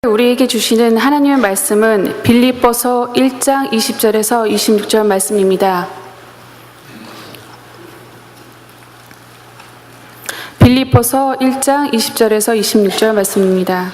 우리에게 주시는 하나님의 말씀은 빌립보서 1장 20절에서 26절 말씀입니다. 빌립보서 1장 20절에서 26절 말씀입니다.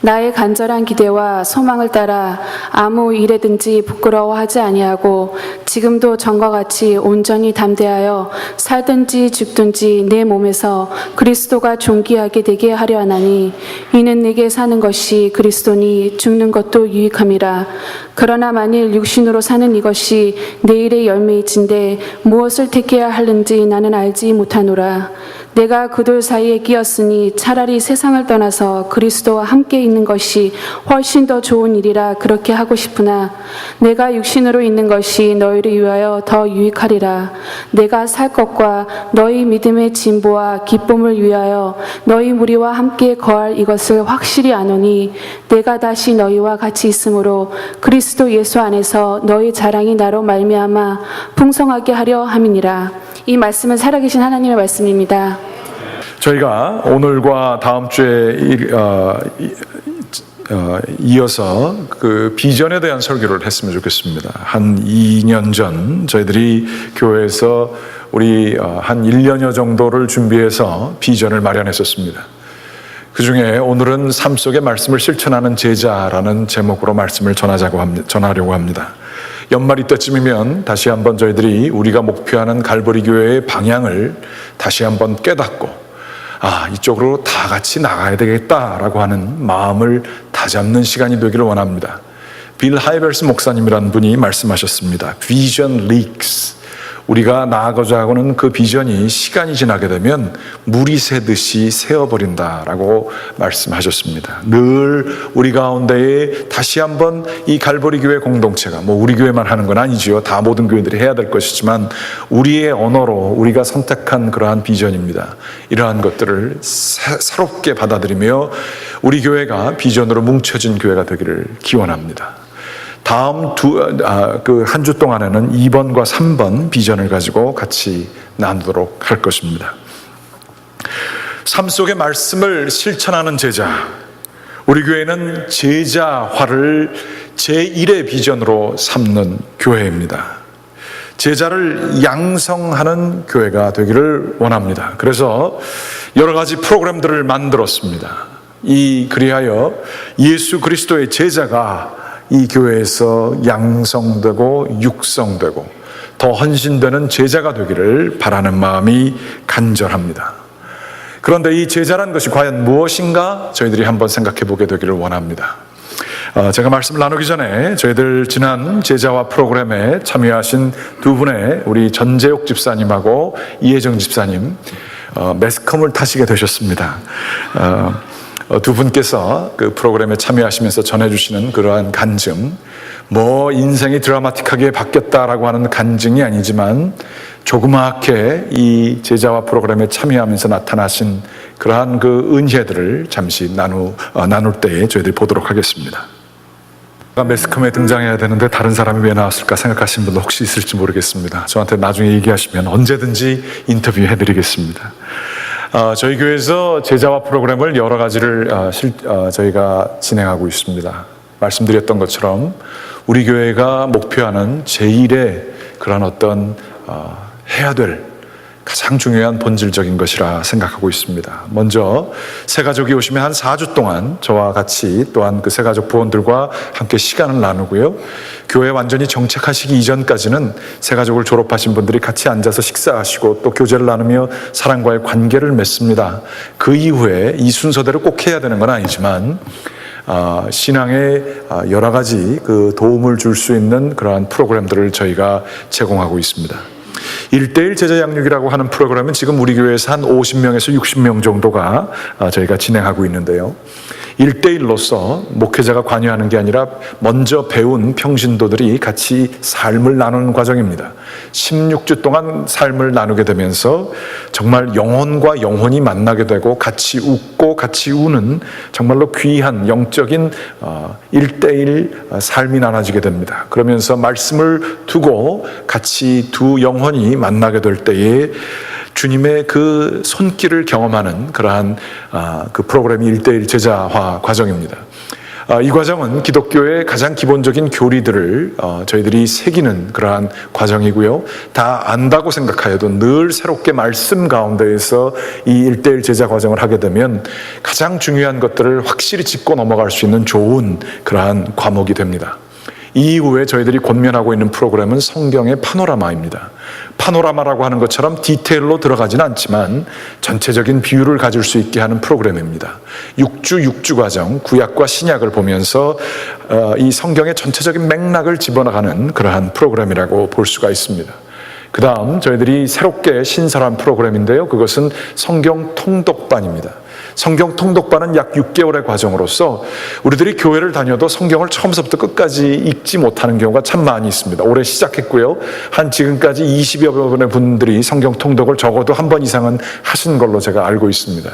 나의 간절한 기대와 소망을 따라 아무 일에든지 부끄러워하지 아니하고 지금도 전과 같이 온전히 담대하여 살든지 죽든지 내 몸에서 그리스도가 존귀하게 되게 하려 하나니 이는 내게 사는 것이 그리스도니 죽는 것도 유익함이라. 그러나 만일 육신으로 사는 이것이 내일의 열매이진데 무엇을 택해야 하는지 나는 알지 못하노라. 내가 그들 사이에 끼었으니 차라리 세상을 떠나서 그리스도와 함께 있는 것이 훨씬 더 좋은 일이라 그렇게 하고 싶으나 내가 육신으로 있는 것이 너희를 위하여 더 유익하리라. 내가 살 것과 너희 믿음의 진보와 기쁨을 위하여 너희 무리와 함께 거할 이것을 확실히 아노니 내가 다시 너희와 같이 있으므로 그리스도 예수 안에서 너희 자랑이 나로 말미암아 풍성하게 하려 함이니라. 이 말씀은 살아계신 하나님의 말씀입니다. 저희가 오늘과 다음 주에 이어서 그 비전에 대한 설교를 했으면 좋겠습니다. 한 2년 전 저희들이 교회에서 우리 한 1년여 정도를 준비해서 비전을 마련했었습니다. 그 중에 오늘은 삶 속의 말씀을 실천하는 제자라는 제목으로 말씀을 전하려고 합니다. 연말 이때쯤이면 다시 한번 저희들이 우리가 목표하는 갈보리 교회의 방향을 다시 한번 깨닫고 이쪽으로 다 같이 나가야 되겠다라고 하는 마음을 다잡는 시간이 되기를 원합니다. 빌 하이벨스 목사님이라는 분이 말씀하셨습니다. Vision leaks. 우리가 나아가고자 하고는 그 비전이 시간이 지나게 되면 물이 새듯이 새어버린다라고 말씀하셨습니다. 늘 우리 가운데에 다시 한번 이 갈보리 교회 공동체가 우리 교회만 하는 건 아니지요. 다 모든 교회들이 해야 될 것이지만 우리의 언어로 우리가 선택한 그러한 비전입니다. 이러한 것들을 새롭게 받아들이며 우리 교회가 비전으로 뭉쳐진 교회가 되기를 기원합니다. 다음 한 주 동안에는 2번과 3번 비전을 가지고 같이 나누도록 할 것입니다. 삶 속의 말씀을 실천하는 제자. 우리 교회는 제자화를 제1의 비전으로 삼는 교회입니다. 제자를 양성하는 교회가 되기를 원합니다. 그래서 여러 가지 프로그램들을 만들었습니다. 그리하여 예수 그리스도의 제자가 이 교회에서 양성되고 육성되고 더 헌신되는 제자가 되기를 바라는 마음이 간절합니다. 그런데 이 제자란 것이 과연 무엇인가 저희들이 한번 생각해 보게 되기를 원합니다. 제가 말씀을 나누기 전에 저희들 지난 제자화 프로그램에 참여하신 두 분의 우리 전재옥 집사님하고 이혜정 집사님 매스컴을 타시게 되셨습니다. 두 분께서 그 프로그램에 참여하시면서 전해주시는 그러한 간증, 인생이 드라마틱하게 바뀌었다라고 하는 간증이 아니지만 조그맣게 이 제자화 프로그램에 참여하면서 나타나신 그러한 그 은혜들을 잠시 나눌 때에 저희들이 보도록 하겠습니다. 매스컴에 등장해야 되는데 다른 사람이 왜 나왔을까 생각하시는 분도 혹시 있을지 모르겠습니다. 저한테 나중에 얘기하시면 언제든지 인터뷰해드리겠습니다. 저희 교회에서 제자화 프로그램을 여러 가지를 저희가 진행하고 있습니다. 말씀드렸던 것처럼 우리 교회가 목표하는 제1의 그런 어떤 해야 될 가장 중요한 본질적인 것이라 생각하고 있습니다. 먼저 새가족이 오시면 한 4주 동안 저와 같이 또한 그 새가족 부원들과 함께 시간을 나누고요. 교회 완전히 정착하시기 이전까지는 새가족을 졸업하신 분들이 같이 앉아서 식사하시고 또 교제를 나누며 사랑과의 관계를 맺습니다. 그 이후에 이 순서대로 꼭 해야 되는 건 아니지만 신앙에 여러 가지 그 도움을 줄 수 있는 그러한 프로그램들을 저희가 제공하고 있습니다. 1:1 제자 양육이라고 하는 프로그램은 지금 우리 교회에서 한 50명에서 60명 정도가 저희가 진행하고 있는데요. 1:1로서 목회자가 관여하는 게 아니라 먼저 배운 평신도들이 같이 삶을 나누는 과정입니다. 16주 동안 삶을 나누게 되면서 정말 영혼과 영혼이 만나게 되고 같이 웃고 같이 우는 정말로 귀한 영적인 1:1 삶이 나눠지게 됩니다. 그러면서 말씀을 두고 같이 두 영혼이 만나게 될 때에 주님의 그 손길을 경험하는 그러한 그 프로그램이 1:1 제자화 과정입니다. 이 과정은 기독교의 가장 기본적인 교리들을 저희들이 새기는 그러한 과정이고요. 다 안다고 생각하여도 늘 새롭게 말씀 가운데에서 이 1:1 제자 과정을 하게 되면 가장 중요한 것들을 확실히 짚고 넘어갈 수 있는 좋은 그러한 과목이 됩니다. 이후에 저희들이 권면하고 있는 프로그램은 성경의 파노라마입니다. 파노라마라고 하는 것처럼 디테일로 들어가지는 않지만 전체적인 비유를 가질 수 있게 하는 프로그램입니다. 6주 과정, 구약과 신약을 보면서 이 성경의 전체적인 맥락을 집어나가는 그러한 프로그램이라고 볼 수가 있습니다. 그 다음 저희들이 새롭게 신설한 프로그램인데요. 그것은 성경 통독반입니다. 성경 통독반은 약 6개월의 과정으로서 우리들이 교회를 다녀도 성경을 처음부터 끝까지 읽지 못하는 경우가 참 많이 있습니다. 올해 시작했고요. 한 지금까지 20여 번의 분들이 성경 통독을 적어도 한 번 이상은 하신 걸로 제가 알고 있습니다.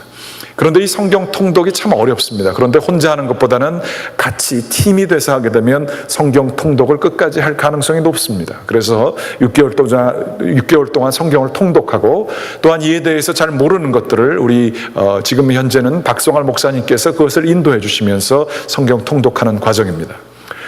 그런데 이 성경 통독이 참 어렵습니다. 그런데 혼자 하는 것보다는 같이 팀이 돼서 하게 되면 성경 통독을 끝까지 할 가능성이 높습니다. 그래서 6개월 동안 성경을 통독하고 또한 이에 대해서 잘 모르는 것들을 우리 지금 현재는 박성할 목사님께서 그것을 인도해 주시면서 성경 통독하는 과정입니다.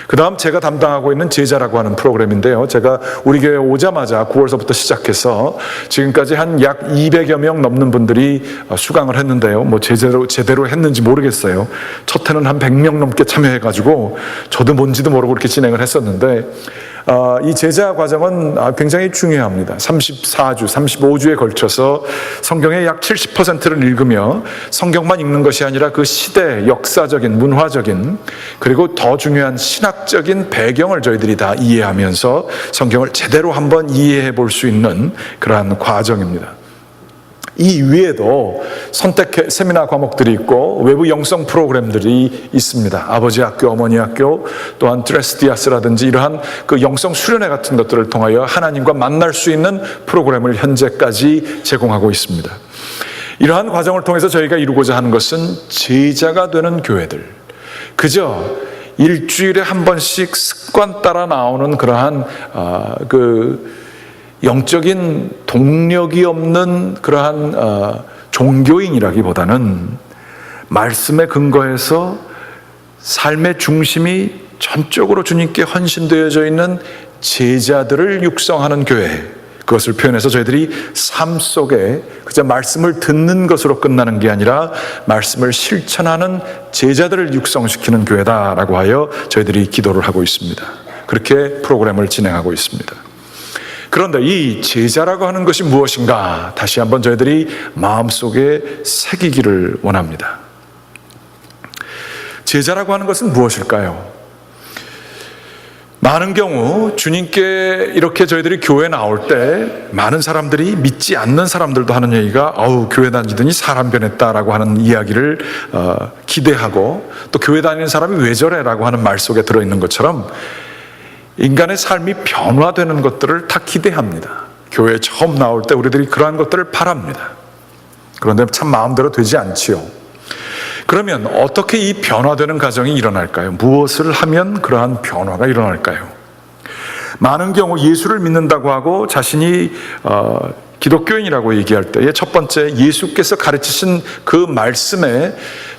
그 다음 제가 담당하고 있는 제자라고 하는 프로그램인데요. 제가 우리 교회에 오자마자 9월서부터 시작해서 지금까지 한 약 200여 명 넘는 분들이 수강을 했는데요. 뭐 제대로 했는지 모르겠어요. 첫 해는 한 100명 넘게 참여해가지고 저도 뭔지도 모르고 이렇게 진행을 했었는데 이 제자 과정은 굉장히 중요합니다. 34주, 35주에 걸쳐서 성경의 약 70%를 읽으며 성경만 읽는 것이 아니라 그 시대, 역사적인, 문화적인 그리고 더 중요한 신학적인 배경을 저희들이 다 이해하면서 성경을 제대로 한번 이해해 볼 수 있는 그러한 과정입니다. 이 위에도 선택 세미나 과목들이 있고 외부 영성 프로그램들이 있습니다. 아버지 학교, 어머니 학교, 또한 트레스디아스라든지 이러한 그 영성 수련회 같은 것들을 통하여 하나님과 만날 수 있는 프로그램을 현재까지 제공하고 있습니다. 이러한 과정을 통해서 저희가 이루고자 하는 것은 제자가 되는 교회들, 그저 일주일에 한 번씩 습관 따라 나오는 그러한 영적인 동력이 없는 그러한 종교인이라기보다는 말씀에 근거해서 삶의 중심이 전적으로 주님께 헌신되어져 있는 제자들을 육성하는 교회, 그것을 표현해서 저희들이 삶 속에 그저 말씀을 듣는 것으로 끝나는 게 아니라 말씀을 실천하는 제자들을 육성시키는 교회다라고 하여 저희들이 기도를 하고 있습니다. 그렇게 프로그램을 진행하고 있습니다. 그런데 이 제자라고 하는 것이 무엇인가 다시 한번 저희들이 마음속에 새기기를 원합니다. 제자라고 하는 것은 무엇일까요? 많은 경우 주님께 이렇게 저희들이 교회 나올 때 많은 사람들이 믿지 않는 사람들도 하는 얘기가 교회 다니더니 사람 변했다라고 하는 이야기를 기대하고 또 교회 다니는 사람이 왜 저래라고 하는 말 속에 들어있는 것처럼 인간의 삶이 변화되는 것들을 다 기대합니다. 교회에 처음 나올 때 우리들이 그러한 것들을 바랍니다. 그런데 참 마음대로 되지 않지요. 그러면 어떻게 이 변화되는 과정이 일어날까요? 무엇을 하면 그러한 변화가 일어날까요? 많은 경우 예수를 믿는다고 하고 자신이 기독교인이라고 얘기할 때의 첫 번째, 예수께서 가르치신 그 말씀에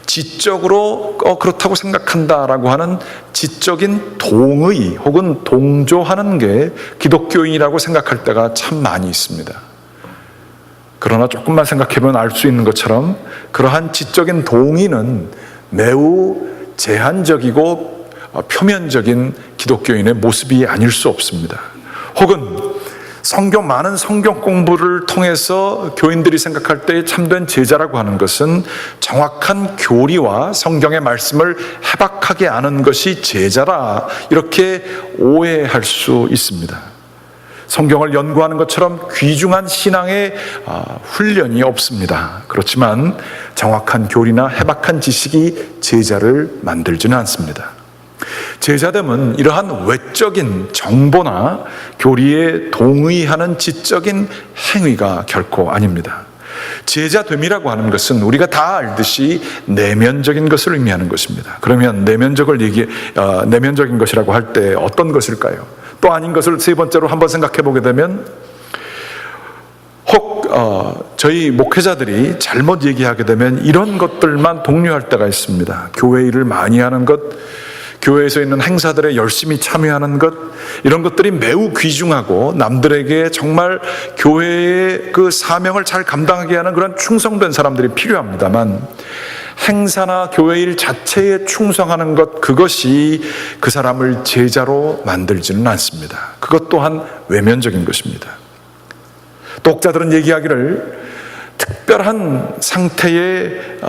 지적으로 그렇다고 생각한다라고 하는 지적인 동의 혹은 동조하는 게 기독교인이라고 생각할 때가 참 많이 있습니다. 그러나 조금만 생각해보면 알 수 있는 것처럼 그러한 지적인 동의는 매우 제한적이고 표면적인 기독교인의 모습이 아닐 수 없습니다. 혹은 많은 성경 공부를 통해서 교인들이 생각할 때 참된 제자라고 하는 것은 정확한 교리와 성경의 말씀을 해박하게 아는 것이 제자라 이렇게 오해할 수 있습니다. 성경을 연구하는 것처럼 귀중한 신앙의 훈련이 없습니다. 그렇지만 정확한 교리나 해박한 지식이 제자를 만들지는 않습니다. 제자됨은 이러한 외적인 정보나 교리에 동의하는 지적인 행위가 결코 아닙니다. 제자됨이라고 하는 것은 우리가 다 알듯이 내면적인 것을 의미하는 것입니다. 그러면 내면적인 것이라고 할 때 어떤 것일까요? 또 아닌 것을 세 번째로 한번 생각해 보게 되면 혹 저희 목회자들이 잘못 얘기하게 되면 이런 것들만 독려할 때가 있습니다. 교회 일을 많이 하는 것, 교회에서 있는 행사들에 열심히 참여하는 것, 이런 것들이 매우 귀중하고 남들에게 정말 교회의 그 사명을 잘 감당하게 하는 그런 충성된 사람들이 필요합니다만, 행사나 교회 일 자체에 충성하는 것, 그것이 그 사람을 제자로 만들지는 않습니다. 그것 또한 외면적인 것입니다. 독자들은 얘기하기를 특별한 상태의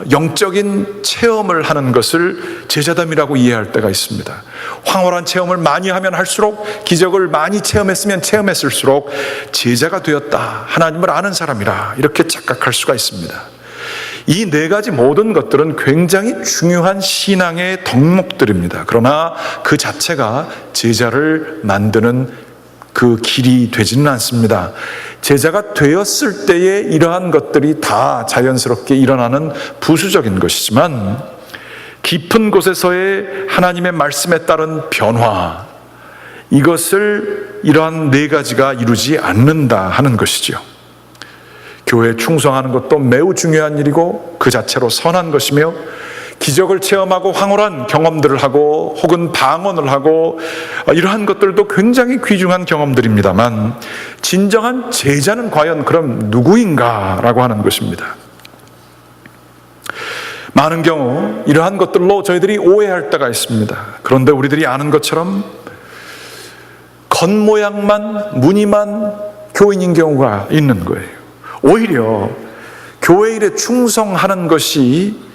영적인 체험을 하는 것을 제자됨이라고 이해할 때가 있습니다. 황홀한 체험을 많이 하면 할수록, 기적을 많이 체험했으면 체험했을수록 제자가 되었다, 하나님을 아는 사람이라, 이렇게 착각할 수가 있습니다. 이 네 가지 모든 것들은 굉장히 중요한 신앙의 덕목들입니다. 그러나 그 자체가 제자를 만드는 그 길이 되지는 않습니다. 제자가 되었을 때에 이러한 것들이 다 자연스럽게 일어나는 부수적인 것이지만, 깊은 곳에서의 하나님의 말씀에 따른 변화, 이것을 이러한 네 가지가 이루지 않는다 하는 것이죠. 교회에 충성하는 것도 매우 중요한 일이고 그 자체로 선한 것이며, 기적을 체험하고 황홀한 경험들을 하고 혹은 방언을 하고 이러한 것들도 굉장히 귀중한 경험들입니다만, 진정한 제자는 과연 그럼 누구인가라고 하는 것입니다. 많은 경우 이러한 것들로 저희들이 오해할 때가 있습니다. 그런데 우리들이 아는 것처럼 겉모양만, 무늬만 교인인 경우가 있는 거예요. 오히려 교회 일에 충성하는 것이,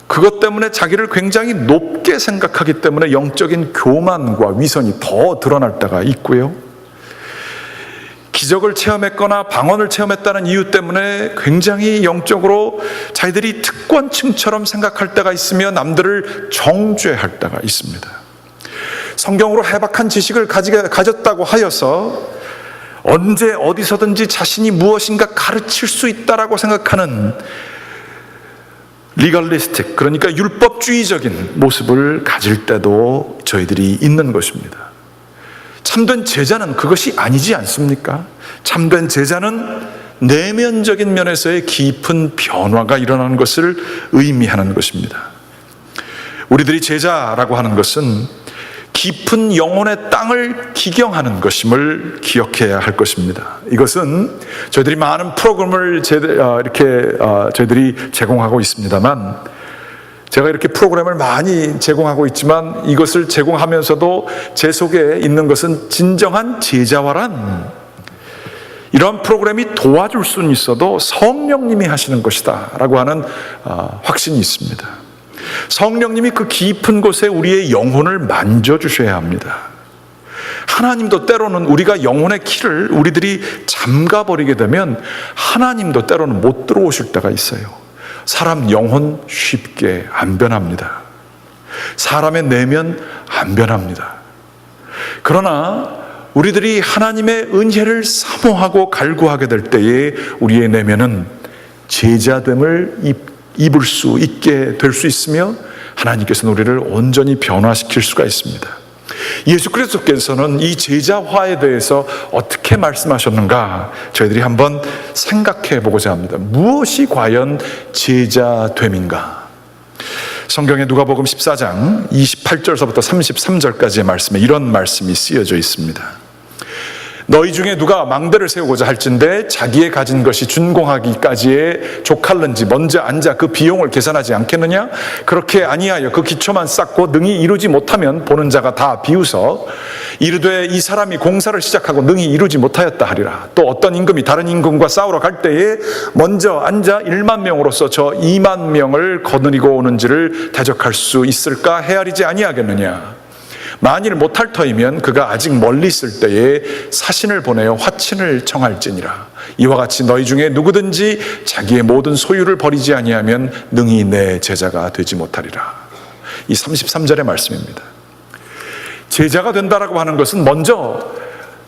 그것 때문에 자기를 굉장히 높게 생각하기 때문에 영적인 교만과 위선이 더 드러날 때가 있고요. 기적을 체험했거나 방언을 체험했다는 이유 때문에 굉장히 영적으로 자기들이 특권층처럼 생각할 때가 있으며 남들을 정죄할 때가 있습니다. 성경으로 해박한 지식을 가졌다고 하여서 언제 어디서든지 자신이 무엇인가 가르칠 수 있다라고 생각하는 리갈리스틱, 그러니까 율법주의적인 모습을 가질 때도 저희들이 있는 것입니다. 참된 제자는 그것이 아니지 않습니까? 참된 제자는 내면적인 면에서의 깊은 변화가 일어나는 것을 의미하는 것입니다. 우리들이 제자라고 하는 것은 깊은 영혼의 땅을 기경하는 것임을 기억해야 할 것입니다. 이것은 저희들이 많은 프로그램을 저희들이 제공하고 있습니다만, 제가 이렇게 프로그램을 많이 제공하고 있지만 이것을 제공하면서도 제 속에 있는 것은 진정한 제자화란, 이런 프로그램이 도와줄 수는 있어도 성령님이 하시는 것이다 라고 하는 확신이 있습니다. 성령님이 그 깊은 곳에 우리의 영혼을 만져주셔야 합니다. 하나님도 때로는 우리가 영혼의 키를 우리들이 잠가버리게 되면 하나님도 때로는 못 들어오실 때가 있어요. 사람 영혼 쉽게 안 변합니다. 사람의 내면 안 변합니다. 그러나 우리들이 하나님의 은혜를 사모하고 갈구하게 될 때에 우리의 내면은 제자됨을 입을 수 있게 될 수 있으며, 하나님께서는 우리를 온전히 변화시킬 수가 있습니다. 예수 그리스도께서는 이 제자화에 대해서 어떻게 말씀하셨는가 저희들이 한번 생각해 보고자 합니다. 무엇이 과연 제자됨인가? 성경에 누가복음 14장 28절서부터 33절까지의 말씀에 이런 말씀이 쓰여져 있습니다. 너희 중에 누가 망대를 세우고자 할진대 자기의 가진 것이 준공하기까지에 족할는지 먼저 앉아 그 비용을 계산하지 않겠느냐? 그렇게 아니하여 그 기초만 쌓고 능히 이루지 못하면 보는 자가 다 비웃어 이르되 이 사람이 공사를 시작하고 능히 이루지 못하였다 하리라. 또 어떤 임금이 다른 임금과 싸우러 갈 때에 먼저 앉아 1만 명으로서 저 2만 명을 거느리고 오는지를 대적할 수 있을까 헤아리지 아니하겠느냐? 만일 못할 터이면 그가 아직 멀리 있을 때에 사신을 보내어 화친을 청할지니라. 이와 같이 너희 중에 누구든지 자기의 모든 소유를 버리지 아니하면 능히 내 제자가 되지 못하리라. 이 33절의 말씀입니다. 제자가 된다라고 하는 것은 먼저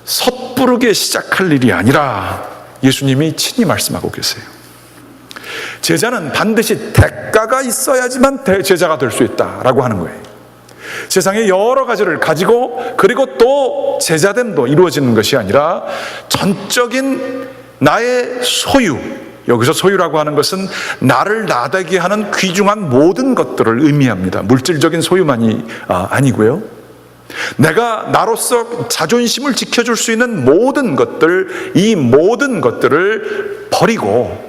섣부르게 시작할 일이 아니라 예수님이 친히 말씀하고 계세요. 제자는 반드시 대가가 있어야지만 제자가 될 수 있다라고 하는 거예요. 세상에 여러 가지를 가지고 그리고 또 제자됨도 이루어지는 것이 아니라 전적인 나의 소유, 여기서 소유라고 하는 것은 나를 나되게 하는 귀중한 모든 것들을 의미합니다. 물질적인 소유만이 아니고요. 내가 나로서 자존심을 지켜줄 수 있는 모든 것들, 이 모든 것들을 버리고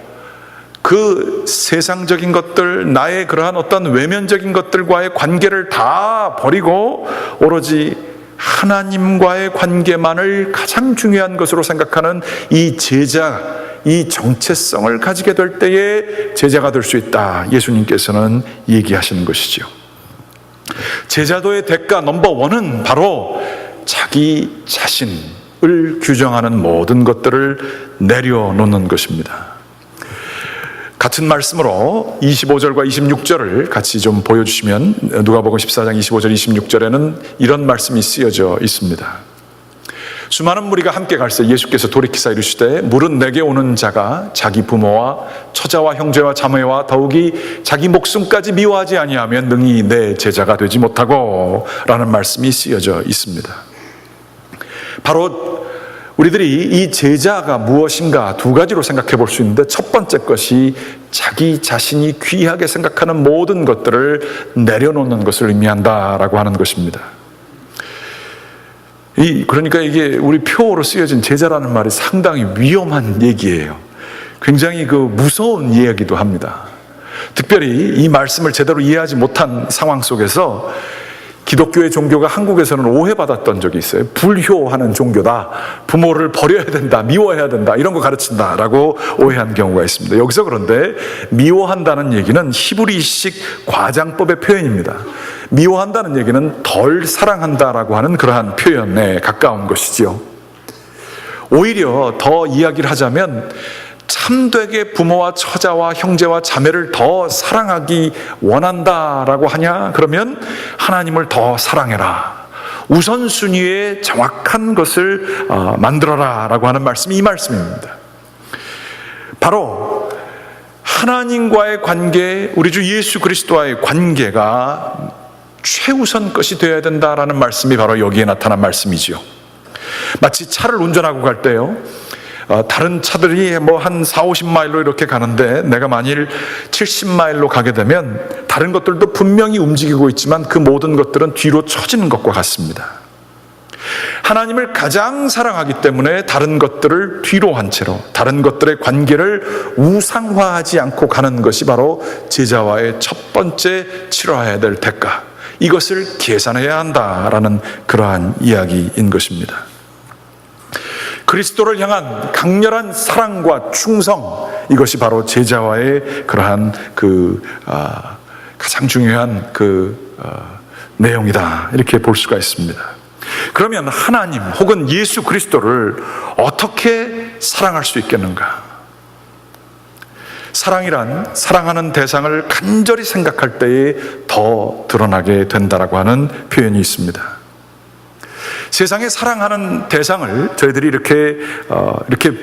그 세상적인 것들, 나의 그러한 어떤 외면적인 것들과의 관계를 다 버리고 오로지 하나님과의 관계만을 가장 중요한 것으로 생각하는 이 제자, 이 정체성을 가지게 될 때에 제자가 될 수 있다. 예수님께서는 얘기하시는 것이죠. 제자도의 대가 넘버 원은 바로 자기 자신을 규정하는 모든 것들을 내려놓는 것입니다. 같은 말씀으로 25절과 26절을 같이 좀 보여주시면, 누가복음 14장 25절 26절에는 이런 말씀이 쓰여져 있습니다. 수많은 무리가 함께 갈새 예수께서 돌이키사 이르시되 물은 내게 오는 자가 자기 부모와 처자와 형제와 자매와 더욱이 자기 목숨까지 미워하지 아니하면 능히 내 제자가 되지 못하고 라는 말씀이 쓰여져 있습니다. 바로 우리들이 이 제자가 무엇인가 두 가지로 생각해 볼 수 있는데, 첫 번째 것이 자기 자신이 귀하게 생각하는 모든 것들을 내려놓는 것을 의미한다라고 하는 것입니다. 그러니까 이게 우리 표어로 쓰여진 제자라는 말이 상당히 위험한 얘기예요. 굉장히 무서운 이야기도 합니다. 특별히 이 말씀을 제대로 이해하지 못한 상황 속에서 기독교의 종교가 한국에서는 오해받았던 적이 있어요. 불효하는 종교다, 부모를 버려야 된다, 미워해야 된다, 이런 거 가르친다라고 오해한 경우가 있습니다. 여기서 그런데 미워한다는 얘기는 히브리식 과장법의 표현입니다. 미워한다는 얘기는 덜 사랑한다라고 하는 그러한 표현에 가까운 것이지요. 오히려 더 이야기를 하자면 참되게 부모와 처자와 형제와 자매를 더 사랑하기 원한다라고 하냐? 그러면 하나님을 더 사랑해라, 우선순위의 정확한 것을 만들어라 라고 하는 말씀이 이 말씀입니다. 바로 하나님과의 관계, 우리 주 예수 그리스도와의 관계가 최우선 것이 되어야 된다라는 말씀이 바로 여기에 나타난 말씀이지요. 마치 차를 운전하고 갈 때요, 다른 차들이 한 40-50마일로 이렇게 가는데 내가 만일 70마일로 가게 되면 다른 것들도 분명히 움직이고 있지만 그 모든 것들은 뒤로 처지는 것과 같습니다. 하나님을 가장 사랑하기 때문에 다른 것들을 뒤로 한 채로, 다른 것들의 관계를 우상화하지 않고 가는 것이 바로 제자와의 첫 번째 치러야 될 대가, 이것을 계산해야 한다라는 그러한 이야기인 것입니다. 그리스도를 향한 강렬한 사랑과 충성, 이것이 바로 제자와의 그러한 가장 중요한 내용이다, 이렇게 볼 수가 있습니다. 그러면 하나님 혹은 예수 그리스도를 어떻게 사랑할 수 있겠는가? 사랑이란 사랑하는 대상을 간절히 생각할 때에 더 드러나게 된다라고 하는 표현이 있습니다. 세상에 사랑하는 대상을 저희들이 이렇게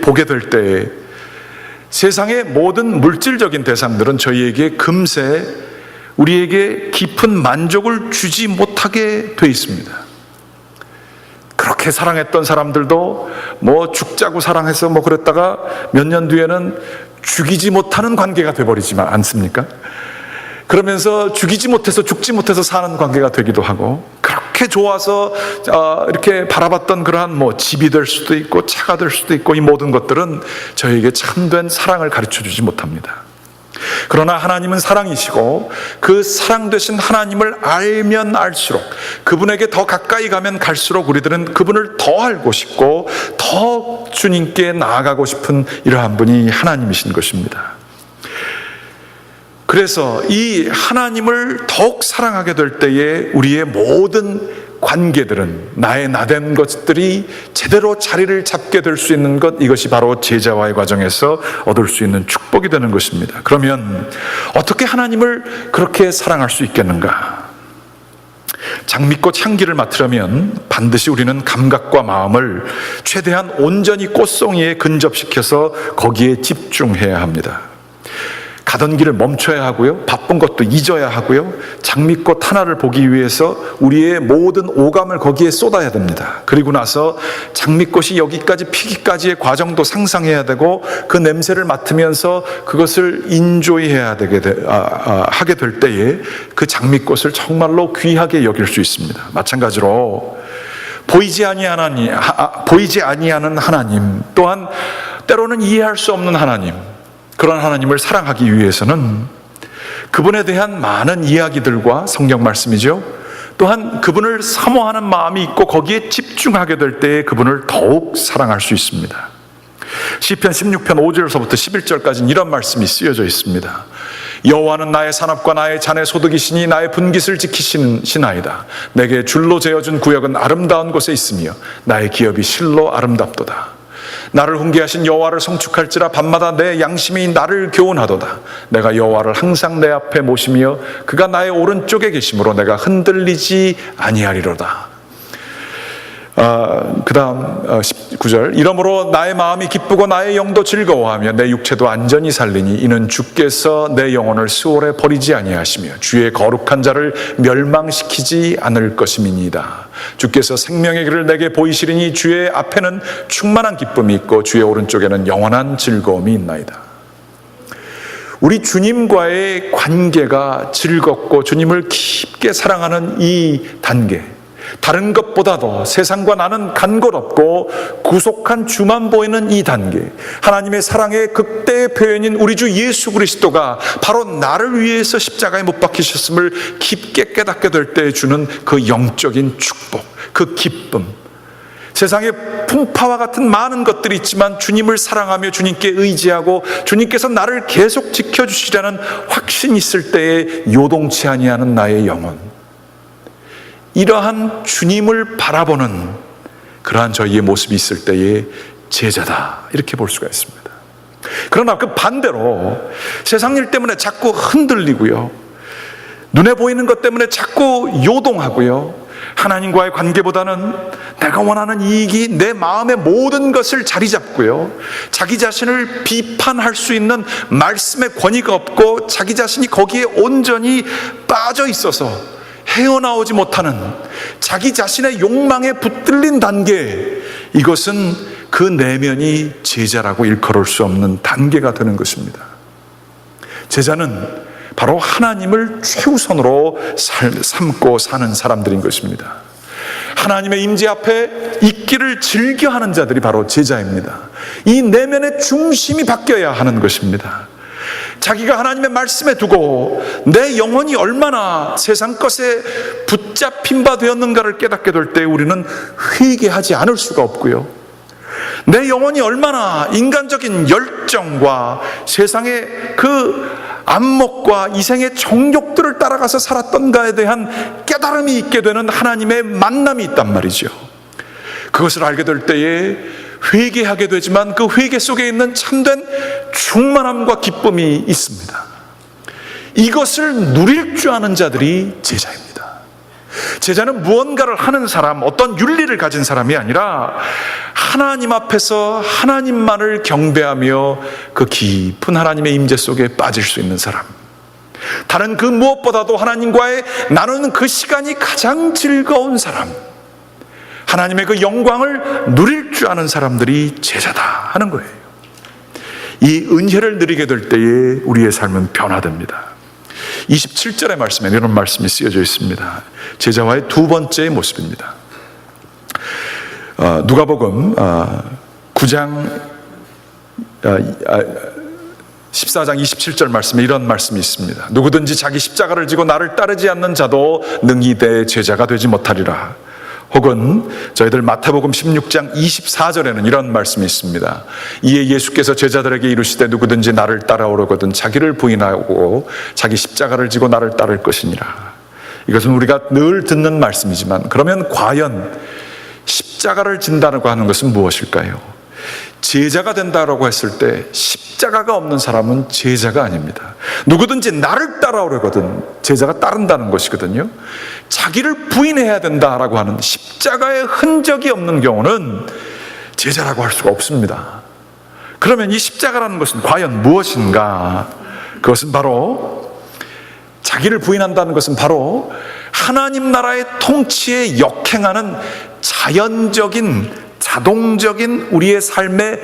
보게 될 때 세상의 모든 물질적인 대상들은 저희에게 금세 우리에게 깊은 만족을 주지 못하게 돼 있습니다. 그렇게 사랑했던 사람들도 죽자고 사랑해서 그랬다가 몇 년 뒤에는 죽이지 못하는 관계가 돼버리지만 않습니까? 그러면서 죽이지 못해서 죽지 못해서 사는 관계가 되기도 하고, 그렇게 좋아서 이렇게 바라봤던 그러한 집이 될 수도 있고 차가 될 수도 있고, 이 모든 것들은 저에게 참된 사랑을 가르쳐주지 못합니다. 그러나 하나님은 사랑이시고 그 사랑 되신 하나님을 알면 알수록, 그분에게 더 가까이 가면 갈수록 우리들은 그분을 더 알고 싶고 더 주님께 나아가고 싶은 이러한 분이 하나님이신 것입니다. 그래서 이 하나님을 더욱 사랑하게 될 때에 우리의 모든 관계들은, 나의 나된 것들이 제대로 자리를 잡게 될 수 있는 것, 이것이 바로 제자와의 과정에서 얻을 수 있는 축복이 되는 것입니다. 그러면 어떻게 하나님을 그렇게 사랑할 수 있겠는가? 장미꽃 향기를 맡으려면 반드시 우리는 감각과 마음을 최대한 온전히 꽃송이에 근접시켜서 거기에 집중해야 합니다. 가던 길을 멈춰야 하고요, 바쁜 것도 잊어야 하고요, 장미꽃 하나를 보기 위해서 우리의 모든 오감을 거기에 쏟아야 됩니다. 그리고 나서 장미꽃이 여기까지 피기까지의 과정도 상상해야 되고, 그 냄새를 맡으면서 그것을 인조이해야 하게 될 때에 그 장미꽃을 정말로 귀하게 여길 수 있습니다. 마찬가지로 보이지 아니하는 하나님, 또한 때로는 이해할 수 없는 하나님, 그런 하나님을 사랑하기 위해서는 그분에 대한 많은 이야기들과 성경 말씀이죠, 또한 그분을 사모하는 마음이 있고 거기에 집중하게 될 때에 그분을 더욱 사랑할 수 있습니다. 시편 16편 5절서부터 11절까지는 이런 말씀이 쓰여져 있습니다. 여호와는 나의 산업과 나의 잔의 소득이시니 나의 분깃을 지키시나이다. 내게 줄로 재어준 구역은 아름다운 곳에 있으며 나의 기업이 실로 아름답도다. 나를 훈계하신 여호와를 송축할지라 밤마다 내 양심이 나를 교훈하도다. 내가 여호와를 항상 내 앞에 모시며 그가 나의 오른쪽에 계심으로 내가 흔들리지 아니하리로다. 그 다음 19절, 이러므로 나의 마음이 기쁘고 나의 영도 즐거워하며 내 육체도 안전히 살리니 이는 주께서 내 영혼을 수월에 버리지 아니하시며 주의 거룩한 자를 멸망시키지 않을 것임이니이다. 주께서 생명의 길을 내게 보이시리니 주의 앞에는 충만한 기쁨이 있고 주의 오른쪽에는 영원한 즐거움이 있나이다. 우리 주님과의 관계가 즐겁고 주님을 깊게 사랑하는 이 단계, 다른 것보다도 세상과 나는 간 것 없고 구속한 주만 보이는 이 단계, 하나님의 사랑의 극대의 표현인 우리 주 예수 그리스도가 바로 나를 위해서 십자가에 못 박히셨음을 깊게 깨닫게 될 때 주는 그 영적인 축복, 그 기쁨, 세상에 풍파와 같은 많은 것들이 있지만 주님을 사랑하며 주님께 의지하고 주님께서 나를 계속 지켜주시라는 확신이 있을 때에 요동치 아니하는 나의 영혼, 이러한 주님을 바라보는 그러한 저희의 모습이 있을 때에 제자다, 이렇게 볼 수가 있습니다. 그러나 그 반대로 세상 일 때문에 자꾸 흔들리고요, 눈에 보이는 것 때문에 자꾸 요동하고요, 하나님과의 관계보다는 내가 원하는 이익이 내 마음의 모든 것을 자리 잡고요, 자기 자신을 비판할 수 있는 말씀의 권위가 없고 자기 자신이 거기에 온전히 빠져 있어서 헤어나오지 못하는 자기 자신의 욕망에 붙들린 단계, 이것은 그 내면이 제자라고 일컬을 수 없는 단계가 되는 것입니다. 제자는 바로 하나님을 최우선으로 삼고 사는 사람들인 것입니다. 하나님의 임재 앞에 있기를 즐겨하는 자들이 바로 제자입니다. 이 내면의 중심이 바뀌어야 하는 것입니다. 자기가 하나님의 말씀에 두고 내 영혼이 얼마나 세상 것에 붙잡힌 바 되었는가를 깨닫게 될 때 우리는 회개하지 않을 수가 없고요, 내 영혼이 얼마나 인간적인 열정과 세상의 그 안목과 이생의 정욕들을 따라가서 살았던가에 대한 깨달음이 있게 되는 하나님의 만남이 있단 말이죠. 그것을 알게 될 때에 회개하게 되지만 그 회개 속에 있는 참된 충만함과 기쁨이 있습니다. 이것을 누릴 줄 아는 자들이 제자입니다. 제자는 무언가를 하는 사람, 어떤 윤리를 가진 사람이 아니라 하나님 앞에서 하나님만을 경배하며 그 깊은 하나님의 임재 속에 빠질 수 있는 사람, 다른 그 무엇보다도 하나님과의 나누는 그 시간이 가장 즐거운 사람, 하나님의 그 영광을 누릴 줄 아는 사람들이 제자다 하는 거예요. 이 은혜를 누리게 될 때에 우리의 삶은 변화됩니다. 27절의 말씀에 이런 말씀이 쓰여져 있습니다. 제자와의 두 번째 모습입니다. 누가복음 9장 14장 27절 말씀에 이런 말씀이 있습니다. 누구든지 자기 십자가를 지고 나를 따르지 않는 자도 능히 내 제자가 되지 못하리라. 혹은 저희들 마태복음 16장 24절에는 이런 말씀이 있습니다. 이에 예수께서 제자들에게 이르시되 누구든지 나를 따라오려거든 자기를 부인하고 자기 십자가를 지고 나를 따를 것이니라. 이것은 우리가 늘 듣는 말씀이지만, 그러면 과연 십자가를 진다고 하는 것은 무엇일까요? 제자가 된다라고 했을 때 십자가가 없는 사람은 제자가 아닙니다. 누구든지 나를 따라오려거든, 제자가 따른다는 것이거든요. 자기를 부인해야 된다라고 하는 십자가의 흔적이 없는 경우는 제자라고 할 수가 없습니다. 그러면 이 십자가라는 것은 과연 무엇인가? 그것은 바로 자기를 부인한다는 것은 바로 하나님 나라의 통치에 역행하는 자연적인 자동적인 우리의 삶의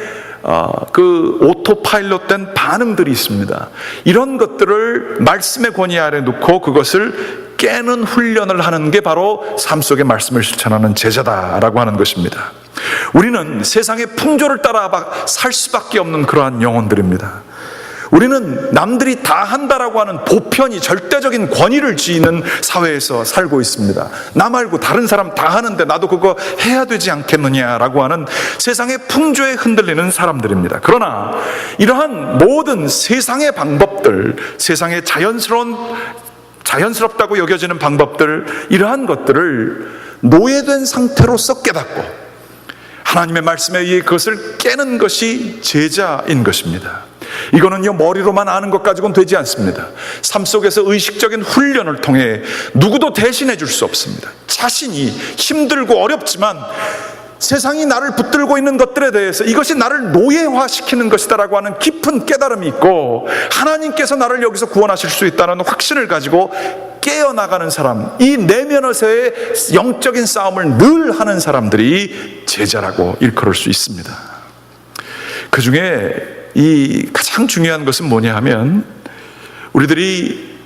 그 오토파일럿된 반응들이 있습니다. 이런 것들을 말씀의 권위 아래 놓고 그것을 깨는 훈련을 하는 게 바로 삶 속의 말씀을 실천하는 제자다라고 하는 것입니다. 우리는 세상의 풍조를 따라 살 수밖에 없는 그러한 영혼들입니다. 우리는 남들이 다 한다라고 하는 보편이 절대적인 권위를 쥐는 사회에서 살고 있습니다. 나 말고 다른 사람 다 하는데 나도 그거 해야 되지 않겠느냐라고 하는 세상의 풍조에 흔들리는 사람들입니다. 그러나 이러한 모든 세상의 방법들, 세상의 자연스럽다고 여겨지는 방법들, 이러한 것들을 노예된 상태로서 깨닫고 하나님의 말씀에 의해 그것을 깨는 것이 제자인 것입니다. 이거는요, 머리로만 아는 것 가지고는 되지 않습니다. 삶 속에서 의식적인 훈련을 통해 누구도 대신해 줄 수 없습니다. 자신이 힘들고 어렵지만 세상이 나를 붙들고 있는 것들에 대해서 이것이 나를 노예화시키는 것이다라고 하는 깊은 깨달음이 있고, 하나님께서 나를 여기서 구원하실 수 있다는 확신을 가지고 깨어나가는 사람, 이 내면에서의 영적인 싸움을 늘 하는 사람들이 제자라고 일컬을 수 있습니다. 그 중에 이 가장 중요한 것은 뭐냐 하면, 우리들이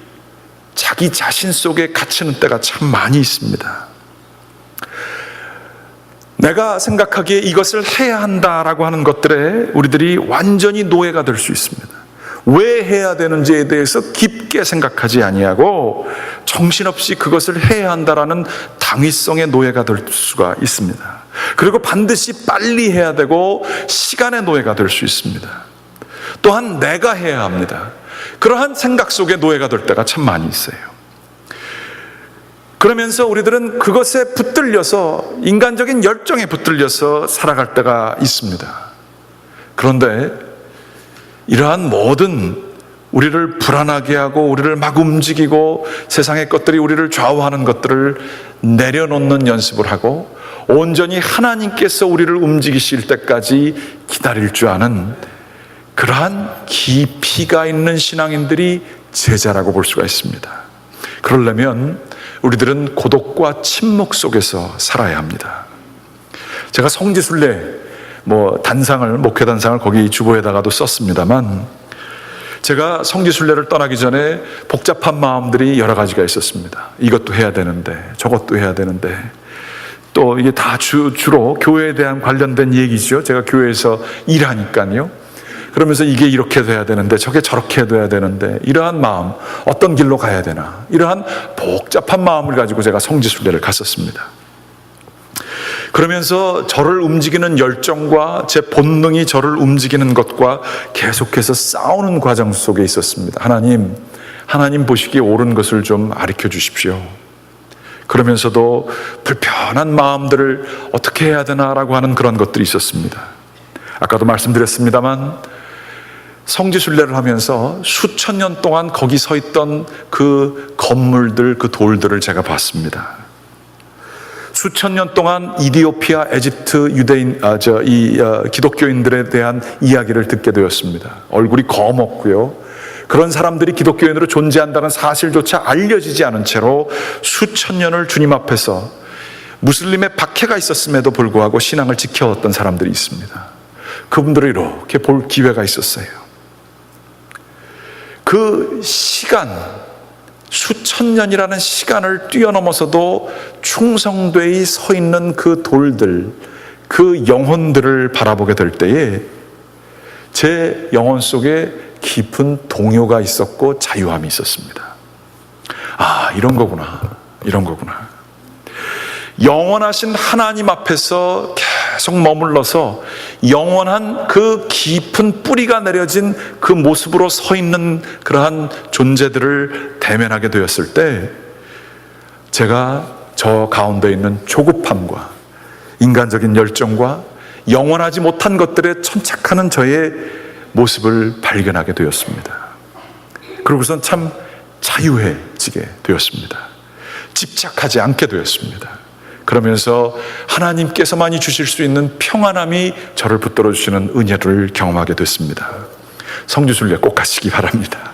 자기 자신 속에 갇히는 때가 참 많이 있습니다. 내가 생각하기에 이것을 해야 한다라고 하는 것들에 우리들이 완전히 노예가 될 수 있습니다. 왜 해야 되는지에 대해서 깊게 생각하지 아니하고 정신없이 그것을 해야 한다라는 당위성의 노예가 될 수가 있습니다. 그리고 반드시 빨리 해야 되고 시간의 노예가 될 수 있습니다. 또한 내가 해야 합니다. 그러한 생각 속에 노예가 될 때가 참 많이 있어요. 그러면서 우리들은 그것에 붙들려서, 인간적인 열정에 붙들려서 살아갈 때가 있습니다. 그런데 이러한 모든 우리를 불안하게 하고 우리를 막 움직이고 세상의 것들이 우리를 좌우하는 것들을 내려놓는 연습을 하고 온전히 하나님께서 우리를 움직이실 때까지 기다릴 줄 아는 그러한 깊이가 있는 신앙인들이 제자라고 볼 수가 있습니다. 그러려면 우리들은 고독과 침묵 속에서 살아야 합니다. 제가 성지순례 목회 단상을 거기 주보에다가도 썼습니다만, 제가 성지순례를 떠나기 전에 복잡한 마음들이 여러 가지가 있었습니다. 이것도 해야 되는데 저것도 해야 되는데, 또 이게 다 주로 교회에 대한 관련된 얘기죠. 제가 교회에서 일하니까요. 그러면서 이게 이렇게 돼야 되는데 저게 저렇게 돼야 되는데, 이러한 마음, 어떤 길로 가야 되나, 이러한 복잡한 마음을 가지고 제가 성지순례를 갔었습니다. 그러면서 저를 움직이는 열정과 제 본능이 저를 움직이는 것과 계속해서 싸우는 과정 속에 있었습니다. 하나님 보시기에 옳은 것을 좀 가르쳐 주십시오. 그러면서도 불편한 마음들을 어떻게 해야 되나라고 하는 그런 것들이 있었습니다. 아까도 말씀드렸습니다만, 성지순례를 하면서 수천 년 동안 거기 서 있던 그 건물들, 그 돌들을 제가 봤습니다. 수천 년 동안 이디오피아, 에집트 기독교인들에 대한 이야기를 듣게 되었습니다. 얼굴이 검었고요. 그런 사람들이 기독교인으로 존재한다는 사실조차 알려지지 않은 채로 수천 년을 주님 앞에서 무슬림의 박해가 있었음에도 불구하고 신앙을 지켜왔던 사람들이 있습니다. 그분들을 이렇게 볼 기회가 있었어요. 그 시간, 수천 년이라는 시간을 뛰어넘어서도 충성되이 서 있는 그 돌들, 그 영혼들을 바라보게 될 때에 제 영혼 속에 깊은 동요가 있었고 자유함이 있었습니다. 아, 이런 거구나. 영원하신 하나님 앞에서 계속 머물러서 영원한 그 깊은 뿌리가 내려진 그 모습으로 서 있는 그러한 존재들을 대면하게 되었을 때, 제가 저 가운데 있는 조급함과 인간적인 열정과 영원하지 못한 것들에 천착하는 저의 모습을 발견하게 되었습니다. 그러고선 참 자유해지게 되었습니다. 집착하지 않게 되었습니다. 그러면서 하나님께서만이 주실 수 있는 평안함이 저를 붙들어 주시는 은혜를 경험하게 됐습니다. 성지순례 꼭 가시기 바랍니다.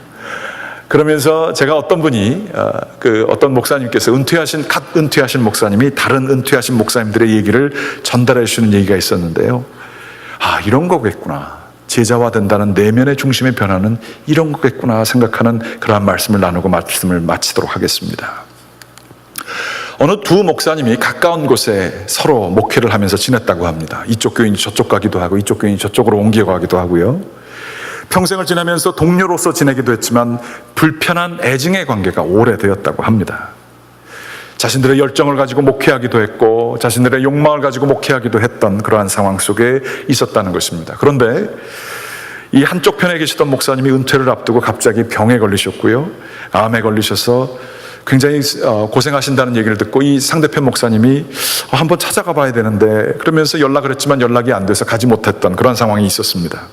그러면서 제가 어떤 분이 어떤 목사님께서 갓 은퇴하신 목사님이 다른 은퇴하신 목사님들의 얘기를 전달해 주시는 얘기가 있었는데요. 아, 이런 거겠구나. 제자화 된다는 내면의 중심의 변화는 이런 거겠구나 생각하는 그러한 말씀을 나누고 말씀을 마치도록 하겠습니다. 어느 두 목사님이 가까운 곳에 서로 목회를 하면서 지냈다고 합니다. 이쪽 교인이 저쪽 가기도 하고 이쪽 교인이 저쪽으로 옮겨가기도 하고요. 평생을 지내면서 동료로서 지내기도 했지만 불편한 애증의 관계가 오래되었다고 합니다. 자신들의 열정을 가지고 목회하기도 했고 자신들의 욕망을 가지고 목회하기도 했던 그러한 상황 속에 있었다는 것입니다. 그런데 이 한쪽 편에 계시던 목사님이 은퇴를 앞두고 갑자기 병에 걸리셨고요. 암에 걸리셔서 굉장히 고생하신다는 얘기를 듣고 이 상대편 목사님이 한번 찾아가 봐야 되는데 그러면서 연락을 했지만 연락이 안 돼서 가지 못했던 그런 상황이 있었습니다.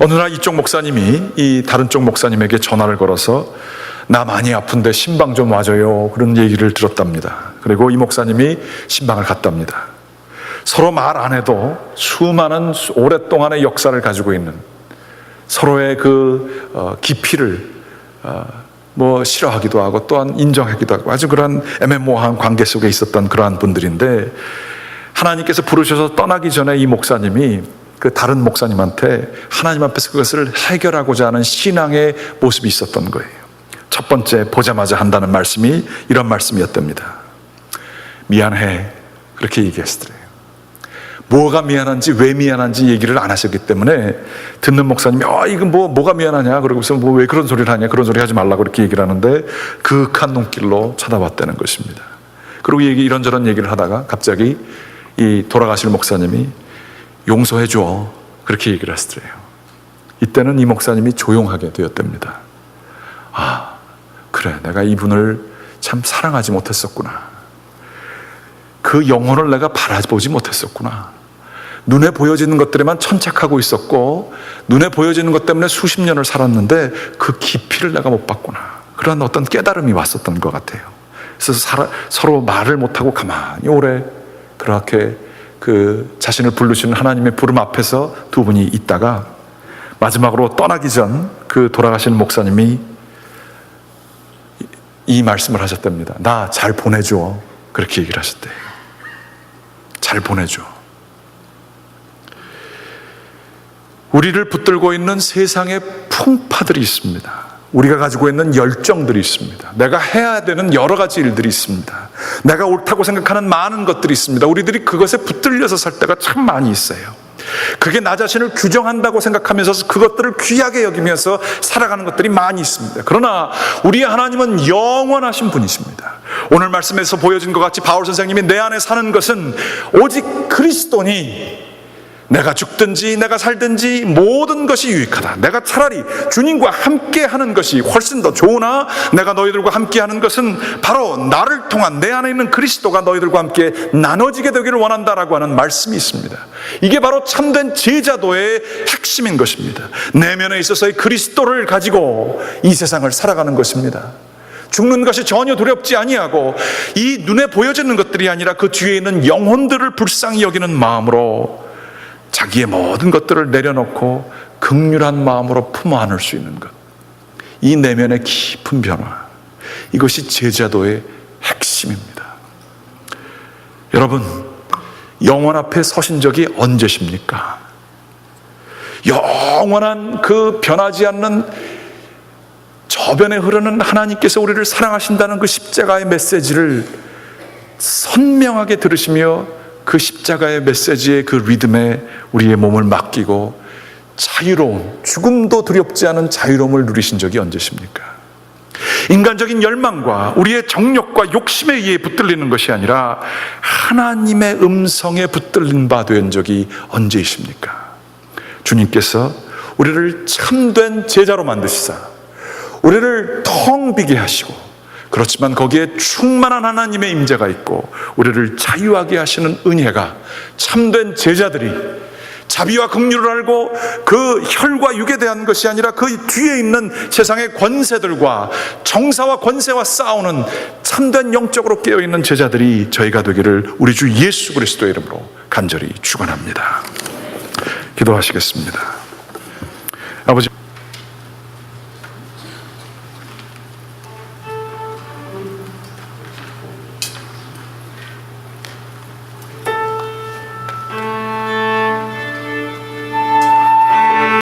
어느 날 이쪽 목사님이 이 다른 쪽 목사님에게 전화를 걸어서 나 많이 아픈데 신방 좀 와줘요 그런 얘기를 들었답니다. 그리고 이 목사님이 신방을 갔답니다. 서로 말 안 해도 수많은 오랫동안의 역사를 가지고 있는 서로의 그 깊이를 싫어하기도 하고 또한 인정하기도 하고 아주 그런 애매모호한 관계 속에 있었던 그러한 분들인데 하나님께서 부르셔서 떠나기 전에 이 목사님이 그 다른 목사님한테 하나님 앞에서 그것을 해결하고자 하는 신앙의 모습이 있었던 거예요. 첫 번째 보자마자 한다는 말씀이 이런 말씀이었답니다. 미안해 그렇게 얘기했더래요. 뭐가 미안한지 왜 미안한지 얘기를 안 하셨기 때문에 듣는 목사님이 이건 뭐가 미안하냐 그러고서 왜 그런 소리를 하냐 그런 소리 하지 말라고 그렇게 얘기를 하는데 그윽한 눈길로 쳐다봤다는 것입니다. 그리고 이런저런 얘기를 하다가 갑자기 이 돌아가실 목사님이 용서해 줘 그렇게 얘기를 하시더래요. 이때는 이 목사님이 조용하게 되었답니다. 아 그래 내가 이분을 참 사랑하지 못했었구나. 그 영혼을 내가 바라보지 못했었구나. 눈에 보여지는 것들에만 천착하고 있었고 눈에 보여지는 것 때문에 수십 년을 살았는데 그 깊이를 내가 못 봤구나. 그런 어떤 깨달음이 왔었던 것 같아요. 그래서 서로 말을 못하고 가만히 오래 그렇게 그 자신을 부르시는 하나님의 부름 앞에서 두 분이 있다가 마지막으로 떠나기 전 그 돌아가신 목사님이 이 말씀을 하셨답니다. 나 잘 보내줘 그렇게 얘기를 하셨대요. 잘 보내줘. 우리를 붙들고 있는 세상의 풍파들이 있습니다. 우리가 가지고 있는 열정들이 있습니다. 내가 해야 되는 여러 가지 일들이 있습니다. 내가 옳다고 생각하는 많은 것들이 있습니다. 우리들이 그것에 붙들려서 살 때가 참 많이 있어요. 그게 나 자신을 규정한다고 생각하면서 그것들을 귀하게 여기면서 살아가는 것들이 많이 있습니다. 그러나 우리의 하나님은 영원하신 분이십니다. 오늘 말씀에서 보여진 것 같이 바울 선생님이 내 안에 사는 것은 오직 그리스도니 내가 죽든지 내가 살든지 모든 것이 유익하다. 내가 차라리 주님과 함께 하는 것이 훨씬 더 좋으나 내가 너희들과 함께 하는 것은 바로 나를 통한 내 안에 있는 그리스도가 너희들과 함께 나눠지게 되기를 원한다라고 하는 말씀이 있습니다. 이게 바로 참된 제자도의 핵심인 것입니다. 내면에 있어서의 그리스도를 가지고 이 세상을 살아가는 것입니다. 죽는 것이 전혀 두렵지 아니하고 이 눈에 보여지는 것들이 아니라 그 뒤에 있는 영혼들을 불쌍히 여기는 마음으로 자기의 모든 것들을 내려놓고 긍휼한 마음으로 품어 안을 수 있는 것, 이 내면의 깊은 변화, 이것이 제자도의 핵심입니다. 여러분, 영원 앞에 서신 적이 언제십니까? 영원한 그 변하지 않는 저변에 흐르는 하나님께서 우리를 사랑하신다는 그 십자가의 메시지를 선명하게 들으시며 그 십자가의 메시지의 그 리듬에 우리의 몸을 맡기고 자유로운, 죽음도 두렵지 않은 자유로움을 누리신 적이 언제십니까? 인간적인 열망과 우리의 정욕과 욕심에 의해 붙들리는 것이 아니라 하나님의 음성에 붙들린 바 된 적이 언제이십니까? 주님께서 우리를 참된 제자로 만드시사 우리를 텅 비게 하시고 그렇지만 거기에 충만한 하나님의 임재가 있고 우리를 자유하게 하시는 은혜가 참된 제자들이 자비와 긍휼을 알고 그 혈과 육에 대한 것이 아니라 그 뒤에 있는 세상의 권세들과 정사와 권세와 싸우는 참된 영적으로 깨어있는 제자들이 저희가 되기를 우리 주 예수 그리스도의 이름으로 간절히 축원합니다. 기도하시겠습니다.